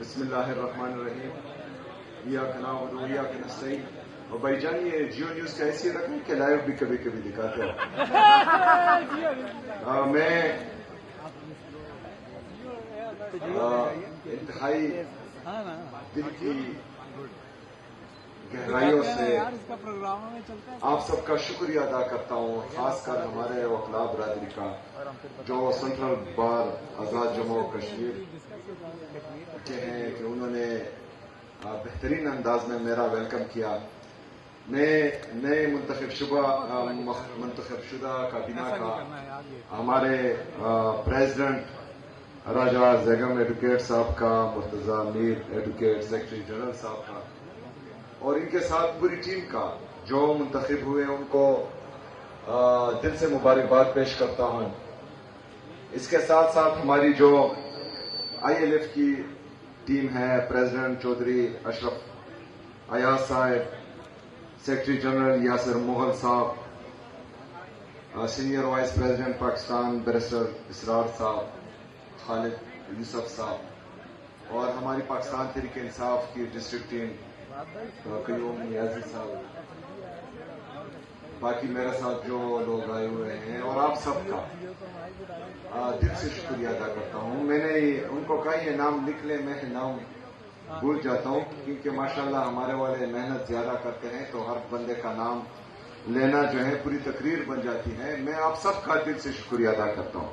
بسم اللہ الرحمن الرحیم ایاک نعبد و ایاک نستعین. اور بھائی جان یہ جیو نیوز کا ایسی رکھا ہے کہ لائیو بھی کبھی کبھی دکھاتے ہو. میں انتہائی دل کی گہرائیوں سے آپ سب کا شکریہ ادا کرتا ہوں، خاص کر ہمارے وکلاء برادری کا جو سینٹرل بار آزاد جموں کشمیر کے ہیں کہ انہوں نے بہترین انداز میں میرا ویلکم کیا. میں نئے منتخب شدہ کابینہ کا ہمارے پریزیڈنٹ راجہ زیگم ایڈوکیٹ صاحب کا، مرتضیٰ میر ایڈوکیٹ سیکرٹری جنرل صاحب کا اور ان کے ساتھ پوری ٹیم کا جو منتخب ہوئے ان کو دل سے مبارکباد پیش کرتا ہوں. اس کے ساتھ ساتھ ہماری جو ILF کی ٹیم ہے، پریزیڈنٹ چودھری اشرف ایاز صاحب، سیکرٹری جنرل یاسر مغل صاحب، senior vice president Pakistan barrister Israr صاحب، خالد یوسف صاحب اور ہماری پاکستان تحریک انصاف کی ڈسٹرکٹ ٹیم قیوم نیازی صاحب، باقی میرے ساتھ جو لوگ آئے ہوئے ہیں اور آپ سب کا دل سے شکریہ ادا کرتا ہوں. میں نے ان کو کہا یہ نام لکھ لیں، میں نام بھول جاتا ہوں کیونکہ ماشاءاللہ ہمارے والے محنت زیادہ کرتے ہیں تو ہر بندے کا نام لینا جو ہے پوری تقریر بن جاتی ہے. میں آپ سب کا دل سے شکریہ ادا کرتا ہوں.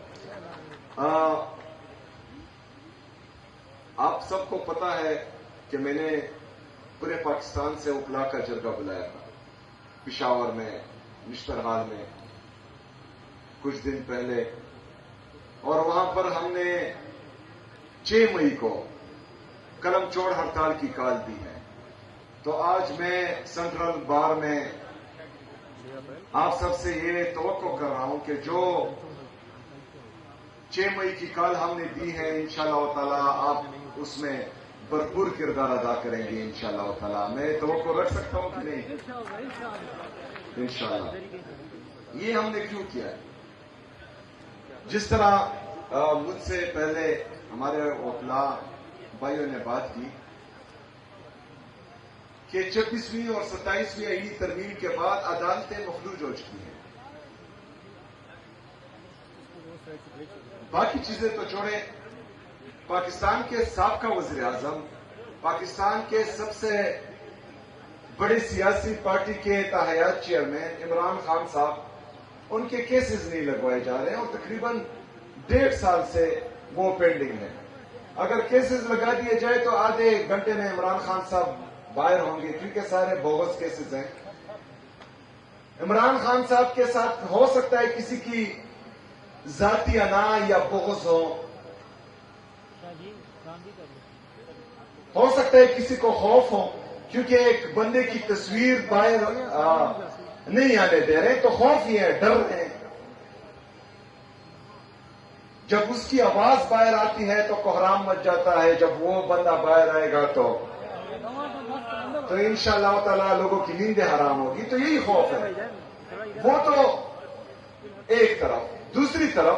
آپ سب کو پتا ہے کہ میں نے پورے پاکستان سے وکلاء کا جرگہ بلایا تھا پشاور میں، نشتر حال میں کچھ دن پہلے، اور وہاں پر ہم نے 6 مئی کو قلم چوڑ ہڑتال کی کال دی ہے. تو آج میں سینٹرل بار میں آپ سب سے یہ توقع کر رہا ہوں کہ جو 6 مئی کی کال ہم نے دی ہے انشاءاللہ تعالی آپ اس میں بھرپور کردار ادا کریں گے انشاءاللہ تعالی. میں توقع رکھ سکتا ہوں کہ نہیں؟ انشاءاللہ. یہ ہم نے کیوں کیا ہے؟ جس طرح مجھ سے پہلے ہمارے وکلاء بھائیوں نے بات کی کہ 26ویں اور 27ویں آئینی ترمیم کے بعد عدالتیں مفلوج ہو چکی ہیں. باقی چیزیں تو چھوڑیں، پاکستان کے سابقہ وزیر اعظم، پاکستان کے سب سے بڑی سیاسی پارٹی کے تاحیات چیئرمین عمران خان صاحب، ان کے کیسز نہیں لگوائے جا رہے ہیں اور تقریباً 1.5 سال سے وہ پینڈنگ ہے. اگر کیسز لگا دیے جائے تو آدھے گھنٹے میں عمران خان صاحب باہر ہوں گے کیونکہ سارے بوگس کیسز ہیں. عمران خان صاحب کے ساتھ ہو سکتا ہے کسی کی ذاتی انا یا بغض ہو سکتا ہے کسی کو خوف ہو کیونکہ ایک بندے کی تصویر باہر نہیں آنے دے رہے تو خوف ہی ہے، ڈر ہے. جب اس کی آواز باہر آتی ہے تو کوحرام مچ جاتا ہے. جب وہ بندہ باہر آئے گا تو انشاءاللہ تعالی لوگوں کی نیندیں حرام ہوگی. تو یہی خوف ہے. وہ تو ایک طرف. دوسری طرف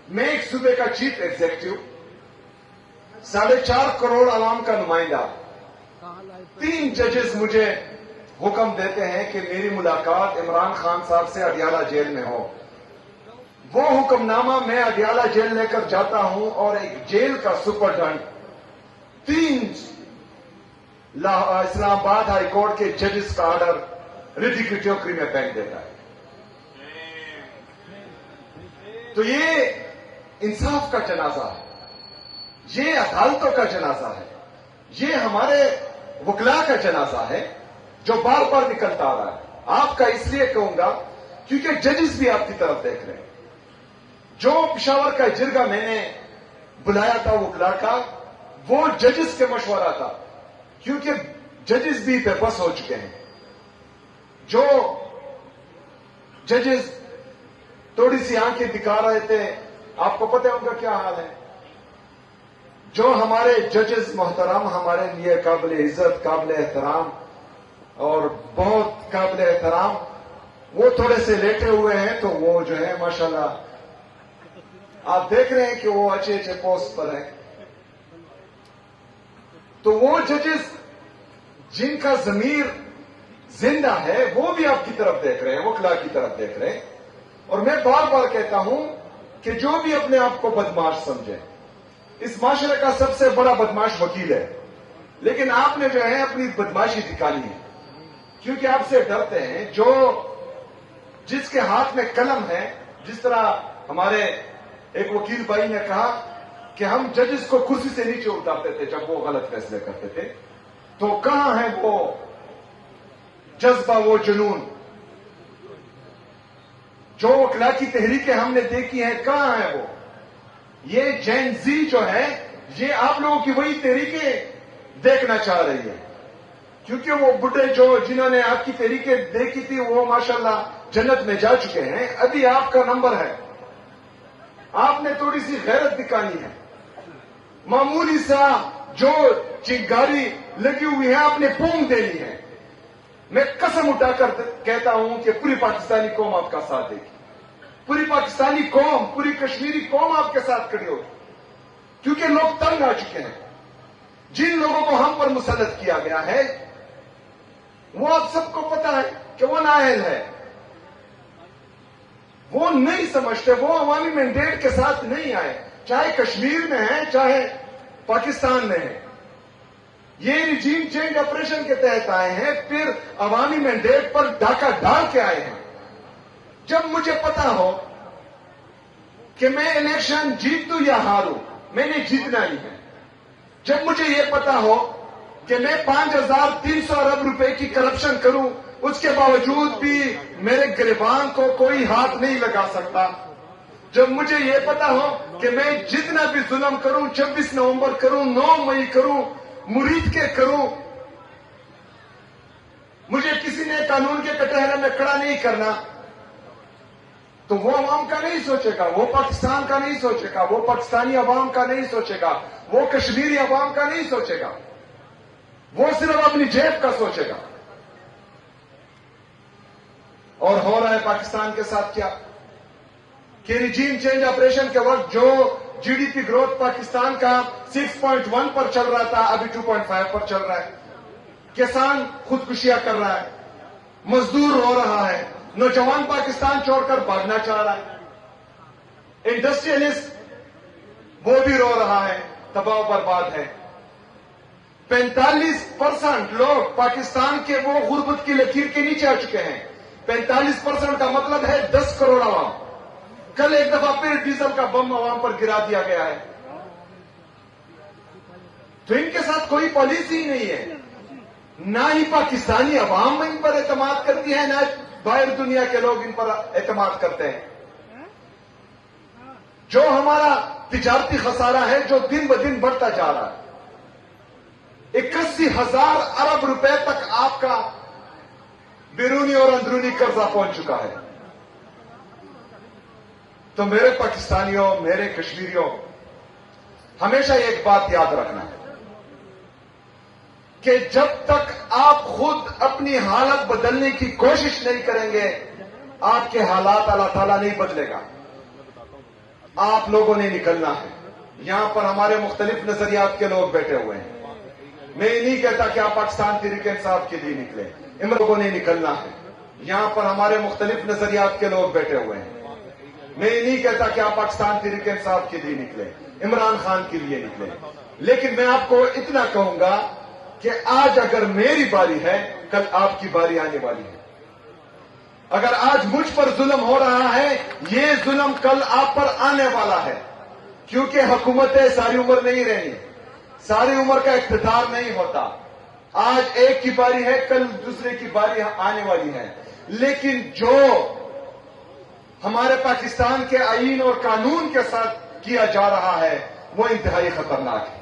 میں ایک صوبے کا چیف ایگزیکٹو، 4.5 کروڑ عوام کا نمائندہ، 3 ججز مجھے حکم دیتے ہیں کہ میری ملاقات عمران خان صاحب سے اڈیالہ جیل میں ہو. وہ حکم نامہ میں اڈیالہ جیل لے کر جاتا ہوں اور ایک جیل کا سپرڈنٹ 3 اسلام آباد ہائی کورٹ کے ججز کا آرڈر ریڈی کی ٹوکری میں پھینک دیتا ہے. تو یہ انصاف کا جنازہ ہے، یہ عدالتوں کا جنازہ ہے، یہ ہمارے وکلاء کا جنازہ ہے جو بار بار نکلتا آ رہا ہے. آپ کا اس لیے کہوں گا کیونکہ ججز بھی آپ کی طرف دیکھ رہے ہیں. جو پشاور کا جرگہ میں نے بلایا تھا وکلاء کا، وہ ججز کے مشورہ تھا کیونکہ ججز بھی بے بس ہو چکے ہیں. جو ججز تھوڑی سی آنکھیں دکھا رہے تھے، آپ کو پتہ ہے ان کا کیا حال ہے. جو ہمارے ججز محترم، ہمارے لیے قابل عزت، قابل احترام اور بہت قابل احترام، وہ تھوڑے سے لیٹے ہوئے ہیں. تو وہ جو ہے ماشاءاللہ آپ دیکھ رہے ہیں کہ وہ اچھے اچھے پوسٹ پر ہیں. تو وہ ججز جن کا ضمیر زندہ ہے وہ بھی آپ کی طرف دیکھ رہے ہیں، وکلا کی طرف دیکھ رہے ہیں. اور میں بار بار کہتا ہوں کہ جو بھی اپنے آپ کو بدماش سمجھے، اس معاشرے کا سب سے بڑا بدماش وکیل ہے، لیکن آپ نے جو ہے اپنی بدماشی دکھانی ہے، کیونکہ آپ سے ڈرتے ہیں. جس کے ہاتھ میں قلم ہے، جس طرح ہمارے ایک وکیل بھائی نے کہا کہ ہم ججز کو کرسی سے نیچے اتارتے تھے جب وہ غلط فیصلے کرتے تھے، تو کہاں ہے وہ جذبہ، وہ جنون جو وکلا کی تحریکیں ہم نے دیکھی ہیں، کہاں ہے وہ؟ یہ جین زی جو ہے، یہ آپ لوگوں کی وہی تحریکیں دیکھنا چاہ رہی ہے، کیونکہ وہ بڈھے جنہوں نے آپ کی تحریکیں دیکھی تھی وہ ماشاءاللہ جنت میں جا چکے ہیں. ابھی آپ کا نمبر ہے، آپ نے تھوڑی سی غیرت دکھانی ہے. معمولی سا جو چنگاری لگی ہوئی ہے آپ نے پونگ دینی ہے. میں قسم اٹھا کر کہتا ہوں کہ پوری پاکستانی قوم آپ کا ساتھ دے گی، پوری پاکستانی قوم، پوری کشمیری قوم آپ کے ساتھ کھڑی ہوگی، کیونکہ لوگ تنگ آ چکے ہیں. جن لوگوں کو ہم پر مسلط کیا گیا ہے وہ آپ سب کو پتا ہے کہ وہ نااہل ہے، وہ نہیں سمجھتے، وہ عوامی مینڈیٹ کے ساتھ نہیں آئے، چاہے کشمیر میں ہیں چاہے پاکستان میں ہیں. یہ ریجیم چینج آپریشن کے تحت آئے ہیں، پھر عوامی مینڈیٹ پر ڈاکہ ڈال کے آئے ہیں. جب مجھے پتا ہو کہ میں الیکشن جیتوں یا ہاروں، میں نے جیتنا ہی ہے. جب مجھے یہ پتا ہو کہ میں 5300 ارب روپے کی کرپشن کروں، اس کے باوجود بھی میرے گریبان کو کوئی ہاتھ نہیں لگا سکتا. جب مجھے یہ پتا ہو کہ میں جتنا بھی ظلم کروں، 26 نومبر کروں، 9 مئی کروں، مرید کے کروں، مجھے کسی نے قانون کے کٹہرے میں کھڑا نہیں کرنا، تو وہ عوام کا نہیں سوچے گا، وہ پاکستان کا نہیں سوچے گا، وہ پاکستانی عوام کا نہیں سوچے گا، وہ کشمیری عوام کا نہیں سوچے گا، وہ صرف اپنی جیب کا سوچے گا. اور ہو رہا ہے پاکستان کے ساتھ کیا کہ ریجیم چینج آپریشن کے وقت جو G D P growth Pakistan کا 6.1 پر چل رہا تھا، ابھی 2.5 پر چل رہا ہے. کسان خودکشیاں کر رہا ہے، مزدور رو رہا ہے، نوجوان پاکستان چھوڑ کر بھاگنا چاہ رہا ہے، انڈسٹریلسٹ وہ بھی رو رہا ہے، تباہ و برباد ہے. 45% لوگ پاکستان کے وہ غربت کی لکیر کے نیچے آ چکے ہیں. 45% کا مطلب ہے 10 کروڑ عوام. کل ایک دفعہ پھر ڈیزل کا بم عوام پر گرا دیا گیا ہے. تو ان کے ساتھ کوئی پالیسی نہیں ہے، نہ ہی پاکستانی عوام ان پر اعتماد کرتی ہے، نہ باہر دنیا کے لوگ ان پر اعتماد کرتے ہیں. جو ہمارا تجارتی خسارہ ہے جو دن بدن بڑھتا جا رہا ہے، 81,000 ارب روپے تک آپ کا بیرونی اور اندرونی قرضہ پہنچ چکا ہے. تو میرے پاکستانیوں، میرے کشمیریوں، ہمیشہ ایک بات یاد رکھنا ہے کہ جب تک آپ خود اپنی حالت بدلنے کی کوشش نہیں کریں گے، آپ کے حالات اللہ تعالیٰ نہیں بدلے گا. آپ لوگوں نے نکلنا ہے. یہاں پر ہمارے مختلف نظریات کے لوگ بیٹھے ہوئے ہیں. میں یہ نہیں کہتا کہ آپ پاکستان تحریک انصاف کے لیے نکلے، ان لوگوں نے نکلنا ہے. یہاں پر ہمارے مختلف نظریات کے لوگ بیٹھے ہوئے ہیں. میں یہ نہیں کہتا کہ آپ پاکستان تحریک انصاف کے لیے نکلے، عمران خان کے لیے نکلے. لیکن میں آپ کو اتنا کہوں گا کہ آج اگر میری باری ہے، کل آپ کی باری آنے والی ہے. اگر آج مجھ پر ظلم ہو رہا ہے، یہ ظلم کل آپ پر آنے والا ہے. کیونکہ حکومتیں ساری عمر نہیں رہی، ساری عمر کا اقتدار نہیں ہوتا. آج ایک کی باری ہے، کل دوسرے کی باری آنے والی ہے. لیکن جو ہمارے پاکستان کے آئین اور قانون کے ساتھ کیا جا رہا ہے وہ انتہائی خطرناک ہے.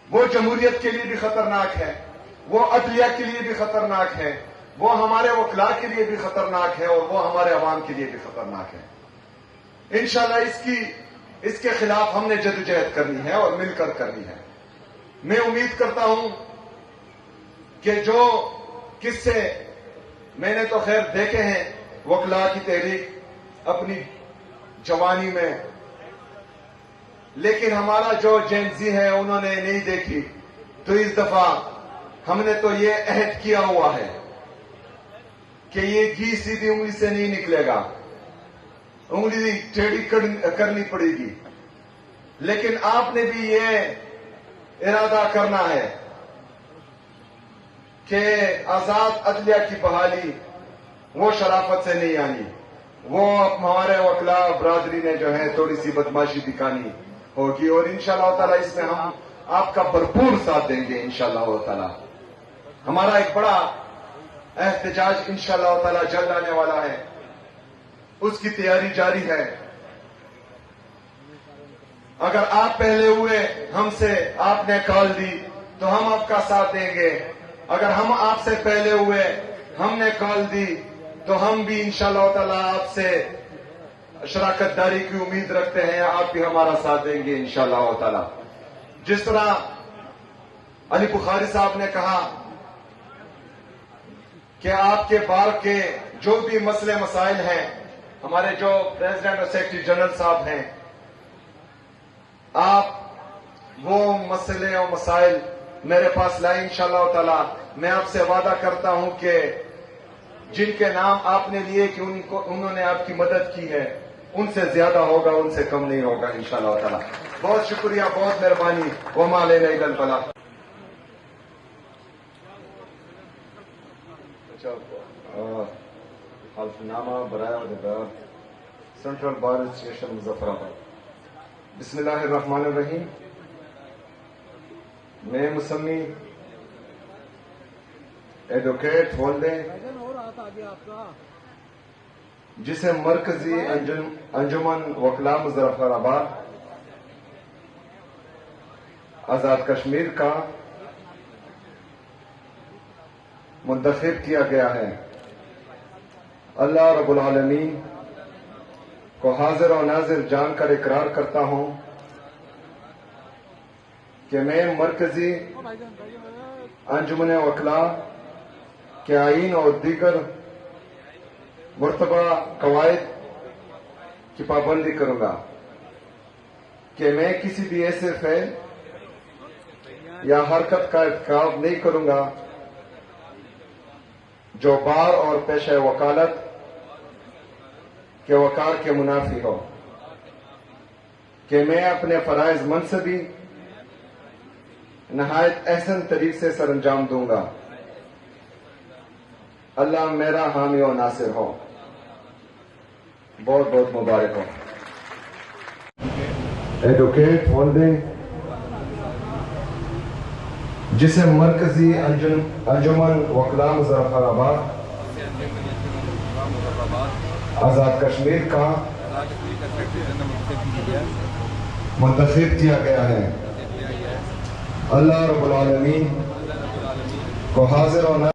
وہ جمہوریت کے لیے بھی خطرناک ہے، وہ عدلیہ کے لیے بھی خطرناک ہے، وہ ہمارے وکلاء کے لیے بھی خطرناک ہے، اور وہ ہمارے عوام کے لیے بھی خطرناک ہے. انشاءاللہ اس کے خلاف ہم نے جدوجہد کرنی ہے اور مل کر کرنی ہے. میں امید کرتا ہوں کہ جو قصے میں نے تو خیر دیکھے ہیں وکلاء کی تحریک اپنی جوانی میں، لیکن ہمارا جو جین زی ہے انہوں نے نہیں دیکھی. تو اس دفعہ ہم نے تو یہ عہد کیا ہوا ہے کہ یہ گھی سیدھی انگلی سے نہیں نکلے گا، انگلی ٹیڑھی کرنی پڑے گی، لیکن آپ نے بھی یہ ارادہ کرنا ہے کہ آزاد عدلیہ کی بحالی وہ شرافت سے نہیں آنی، وہ ہمارے وکلاء برادری نے جو ہے تھوڑی سی بدماشی دکھانی ہوگی، اور انشاءاللہ تعالی اس میں ہم آپ کا بھرپور ساتھ دیں گے انشاءاللہ تعالی۔ ہمارا ایک بڑا احتجاج انشاءاللہ تعالی جلد آنے والا ہے، اس کی تیاری جاری ہے۔ اگر آپ پہلے ہوئے ہم سے، آپ نے کال دی تو ہم آپ کا ساتھ دیں گے، اگر ہم آپ سے پہلے ہوئے ہم نے کال دی تو ہم بھی انشاءاللہ تعالی آپ سے شراکت داری کی امید رکھتے ہیں، آپ بھی ہمارا ساتھ دیں گے انشاءاللہ تعالی۔ جس طرح علی بخاری صاحب نے کہا کہ آپ کے بار کے جو بھی مسئلے مسائل ہیں، ہمارے جو پریزیڈنٹ اور سیکرٹری جنرل صاحب ہیں، آپ وہ مسئلے اور مسائل میرے پاس لائیں انشاءاللہ تعالی۔ میں آپ سے وعدہ کرتا ہوں کہ جن کے نام آپ نے لیے کہ انہوں نے آپ کی مدد کی ہے، ان سے زیادہ ہوگا، ان سے کم نہیں ہوگا انشاءاللہ تعالی۔ بہت شکریہ، بہت مہربانی، وما علینا الا البلاغ۔ حلف نامہ برائے عہدیدار سینٹرل بار اسٹیشن مظفر آباد۔ بسم اللہ الرحمن الرحیم۔ میں مسمی ایڈوکیٹ ہولڈے جسے مرکزی انجمن وکلاء مظفر آباد آزاد کشمیر کا منتخب کیا گیا ہے، اللہ رب العالمین کو حاضر و ناظر جان کر اقرار کرتا ہوں کہ میں مرکزی انجمن وکلاء کے آئین اور دیگر مرتبہ قواعد کی پابندی کروں گا، کہ میں کسی بھی ایسے فعل یا حرکت کا ارتکاب نہیں کروں گا جو بار اور پیشہ وکالت کے وقار کے منافی ہو، کہ میں اپنے فرائض منصبی نہایت احسن طریقے سے سر انجام دوں گا۔ اللہ میرا حامی و ناصر ہو۔ بہت بہت مبارک ہو۔ ایڈوکیٹ ہولڈنگ جسے مرکزی انجمن وکلاء مظفر آباد آزاد کشمیر کا منتخب کیا گیا ہے، اللہ رب العالمین کو حاضر ہونا